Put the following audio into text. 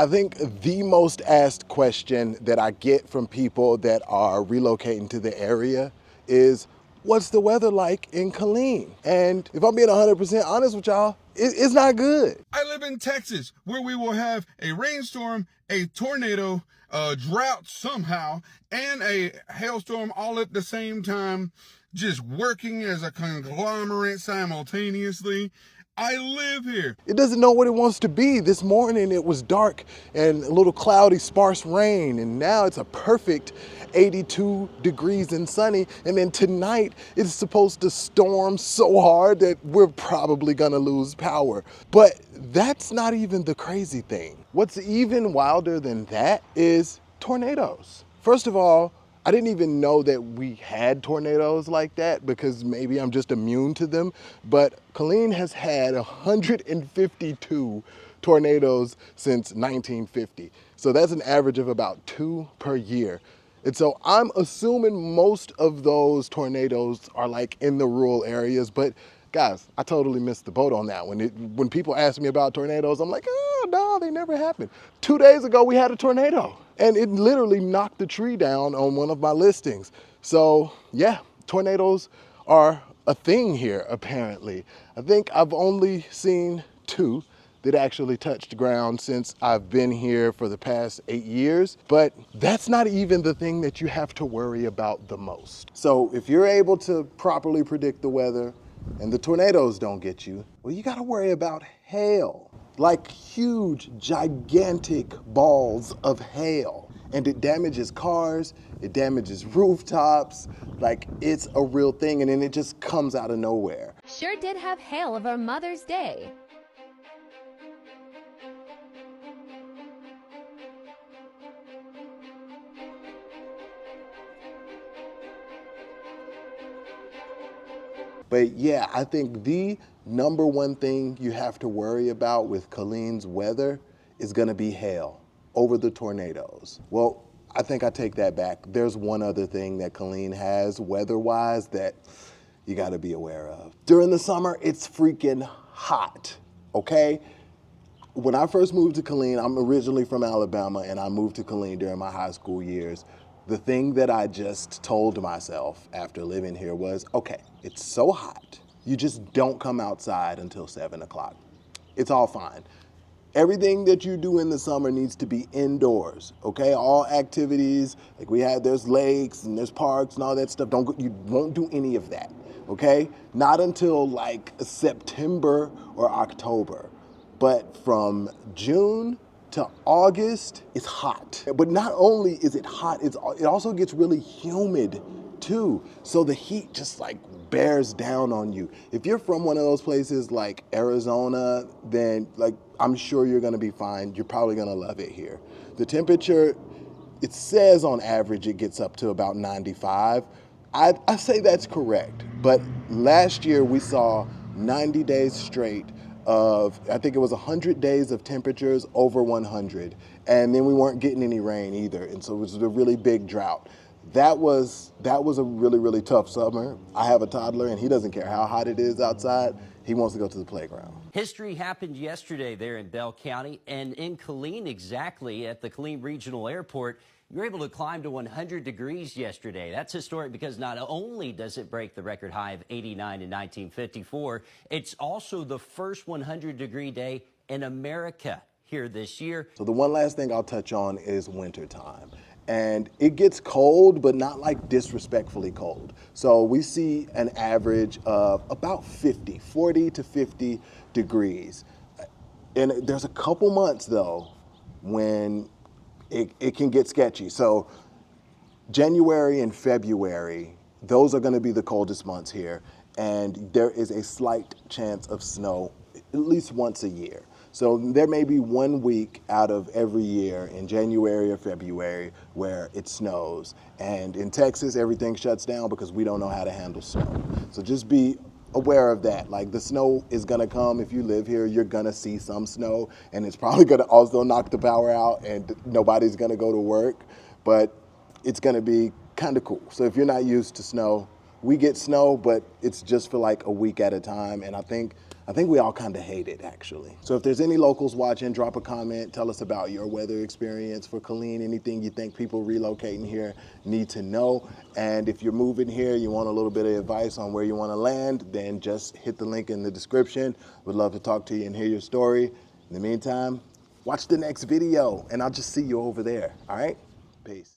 I think the most asked question that I get from people that are relocating to the area is, what's the weather like in Killeen? And if I'm being 100% honest with y'all, it's not good. I live in Texas, where we will have a rainstorm, a tornado, a drought somehow, and a hailstorm all at the same time, just working as a conglomerate simultaneously. I live here. It doesn't know what it wants to be. This morning it was dark and a little cloudy, sparse rain, and now it's a perfect 82 degrees and sunny. And then tonight it's supposed to storm so hard that we're probably gonna lose power. But that's not even the crazy thing. What's even wilder than that is tornadoes. First of all, I didn't even know that we had tornadoes like that because maybe I'm just immune to them. But Killeen has had 152 tornadoes since 1950. So that's an average of about 2 per year. And so I'm assuming most of those tornadoes are like in the rural areas, but guys, I totally missed the boat on that. When people ask me about tornadoes, I'm like, oh no, they never happened. 2 days ago, we had a tornado and it literally knocked the tree down on one of my listings. So yeah, tornadoes are a thing here, apparently. I think I've only seen 2 that actually touched ground since I've been here for the past 8 years. But that's not even the thing that you have to worry about the most. So if you're able to properly predict the weather and the tornadoes don't get you, well, you gotta worry about hail. Like huge, gigantic balls of hail. And it damages cars, it damages rooftops, like it's a real thing, and then it just comes out of nowhere. Sure did have hail over Mother's Day. But yeah, I think the number one thing you have to worry about with Killeen's weather is gonna be hail over the tornadoes. Well, I think I take that back. There's one other thing that Killeen has weather-wise that you gotta be aware of. During the summer, it's freaking hot, okay? When I first moved to Killeen, I'm originally from Alabama, and I moved to Killeen during my high school years. The thing that I just told myself after living here was, okay, it's so hot, you just don't come outside until 7 o'clock. It's all fine. Everything that you do in the summer needs to be indoors, okay? All activities, like there's lakes and there's parks and all that stuff. You won't do any of that, okay? Not until like September or October. But from June to August, it's hot. But not only is it hot, it also gets really humid too. So the heat just like bears down on you. If you're from one of those places like Arizona, then like I'm sure you're gonna be fine. You're probably gonna love it here. The temperature, it says on average it gets up to about 95. I say that's correct, but last year we saw 90 days straight of, I think it was 100 days of temperatures over 100, and then we weren't getting any rain either, and so it was a really big drought. That was a really, really tough summer. I have a toddler, and he doesn't care how hot it is outside. He wants to go to the playground. History happened yesterday there in Bell County, and in Killeen exactly at the Killeen Regional Airport. You were able to climb to 100 degrees yesterday. That's historic because not only does it break the record high of 89 in 1954, it's also the first 100-degree day in America here this year. So the one last thing I'll touch on is wintertime. And it gets cold, but not like disrespectfully cold. So we see an average of about 40 to 50 degrees. And there's a couple months though when it can get sketchy. So January and February, those are gonna be the coldest months here. And there is a slight chance of snow at least once a year. So there may be 1 week out of every year in January or February where it snows. And in Texas, everything shuts down because we don't know how to handle snow. So just be aware of that. Like the snow is gonna come. If you live here, you're gonna see some snow, and it's probably gonna also knock the power out and nobody's gonna go to work, but it's gonna be kind of cool. So if you're not used to snow, we get snow, but it's just for like a week at a time. And I think I think we all kind of hate it, actually. So if there's any locals watching, drop a comment, tell us about your weather experience for Killeen, anything you think people relocating here need to know. And if you're moving here, you want a little bit of advice on where you want to land, then just hit the link in the description. We'd love to talk to you and hear your story. In the meantime, watch the next video, and I'll just see you over there, all right? Peace.